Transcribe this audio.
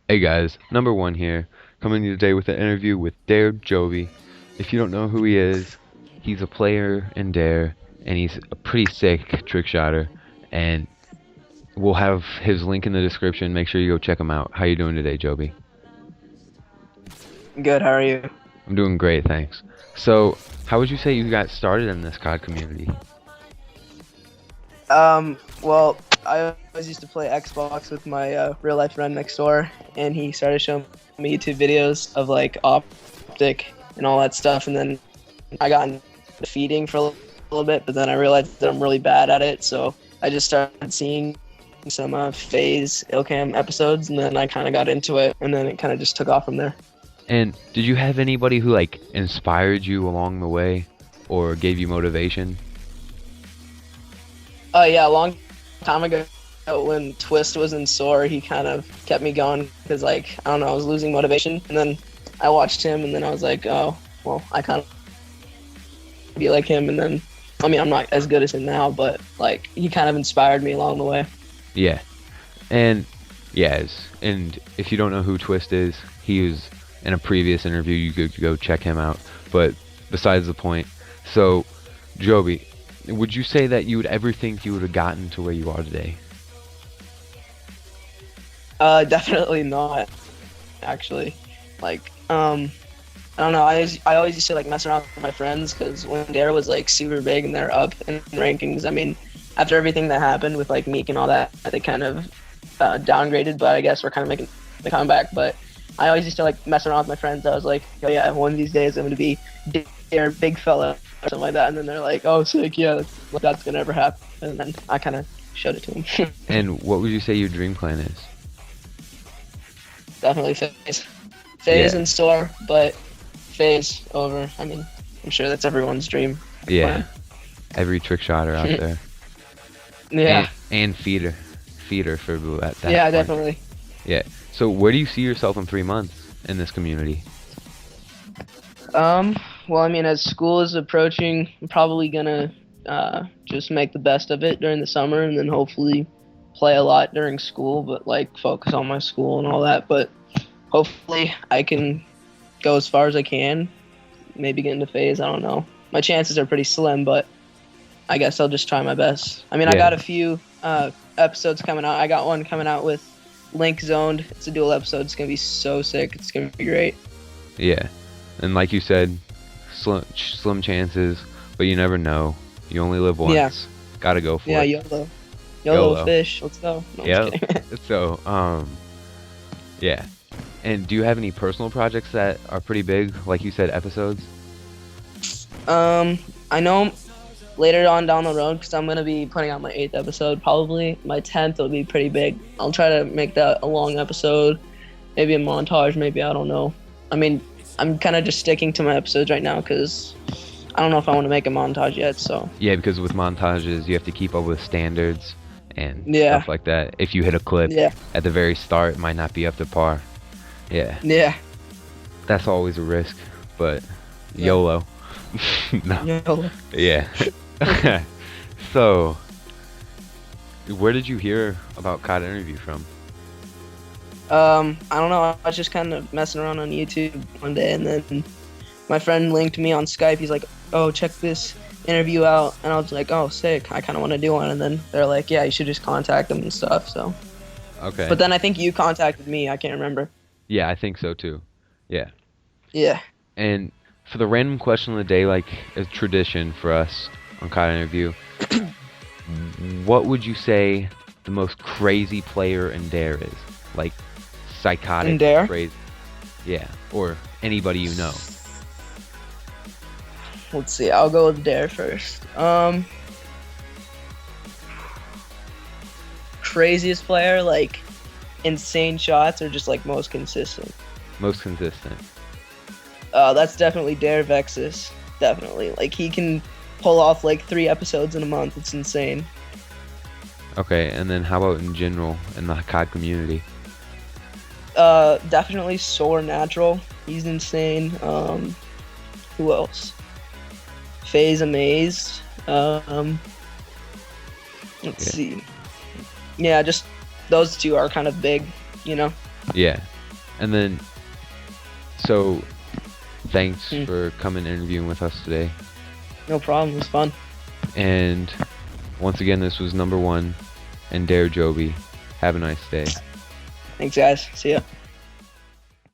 Hey guys, number one here, coming to you today with an interview with Dare Jobii. If you don't know who he is, he's a player in Dare, and he's a pretty sick trick shotter. And we'll have his link in the description. Make sure you go check him out. How you doing today, Jobii? Good, how are you? I'm doing great, thanks. So, how would you say you got started in this COD community? Well, I always used to play Xbox with my real life friend next door, and he started showing me YouTube videos of like optic and all that stuff, and then I got into feeding for a little bit, but then I realized that I'm really bad at it, so I just started seeing some FaZe Ilcam episodes, and then I kind of got into it, and then it kind of just took off from there. And did you have anybody who like inspired you along the way, or gave you motivation? Yeah, a long time ago when Twist was in Soar, he kind of kept me going because, like, I don't know, I was losing motivation. And then I watched him, and then I was like, oh, well, I kind of be like him. And then, I mean, I'm not as good as him now, but, like, he kind of inspired me along the way. Yeah. And yes, and if you don't know who Twist is, he was in a previous interview. You could go check him out. But besides the point, so Joby, would you say that you would ever think you would have gotten to where you are today? Definitely not, actually. Like, I don't know. I always used to like mess around with my friends because when Dare was like super big and they're up in rankings, I mean, after everything that happened with like Meek and all that, they kind of downgraded. But I guess we're kind of making the comeback. But I always used to like mess around with my friends. I was like, oh yeah, one of these days I'm gonna be Dare big fella or something like that. And then they're like, oh sick, yeah, that's gonna never happen. And then I kind of showed it to them. And what would you say your dream plan is? Definitely FaZe Yeah, in store, but FaZe over. I mean, I'm sure that's everyone's dream yeah. plan. Every trick shotter out there, and Yeah, feeder for at that yeah, point. definitely. Yeah. So where do you see yourself in 3 months in this community? Um, well, I mean, as school is approaching, I'm probably gonna just make the best of it during the summer, and then hopefully play a lot during school, but like focus on my school and all that. But hopefully, I can go as far as I can. Maybe get into phase. I don't know. My chances are pretty slim, but I guess I'll just try my best. I mean, I Yeah, got a few episodes coming out. I got one coming out with Link Zoned. It's a dual episode. It's gonna be so sick. It's gonna be great. yeah. And like you said, slim chances, but you never know. You only live Yeah, once. Gotta go for yeah, it. YOLO YOLO. fish. Let's go. No, I'm just Yep. kidding. So, yeah. And do you have any personal projects that are pretty big, like you said, episodes? I know later on down the road, because I'm gonna be putting out my 8th episode. Probably my 10th will be pretty big. I'll try to make that a long episode, maybe a montage. Maybe I don't know. I mean, I'm kind of just sticking to my episodes right now because I don't know if I want to make a montage yet. So Yeah, because with montages, you have to keep up with standards and yeah, stuff like that. If you hit a clip yeah, at the very start, it might not be up to par. Yeah, yeah, that's always a risk, but yeah. YOLO. No. YOLO. Yeah. So, where did you hear about COD interview from? I don't know. I was just kind of messing around on YouTube one day, and then my friend linked me on Skype. He's like, "Oh, check this interview out," and I was like, "Oh, sick! I kind of want to do one." And then they're like, "Yeah, you should just contact them and stuff." So, Okay. but then I think you contacted me. I can't remember. Yeah, I think so too. Yeah. Yeah. And for the random question of the day, like a tradition for us on COD interview, what would you say the most crazy player in Dare is? Like In psychotic, Dare, crazy. Yeah, or anybody you know. let's see. I'll go with Dare first. Craziest player, like insane shots, or just like most consistent. Most consistent. That's definitely Dare Vexus. Definitely. Like he can pull off like 3 episodes in a month. It's insane. Okay, and then how about in general in the COD community? Definitely Soar Natural. He's insane. Who else? FaZe Amazed. Let's Yeah. see. Yeah, just those two are kind of big, you know. Yeah. And then, so thanks Hmm. for coming and interviewing with us today. No problem. It was fun. And once again, this was number one and Dare Jobii. Have a nice day. Thanks, guys. See ya.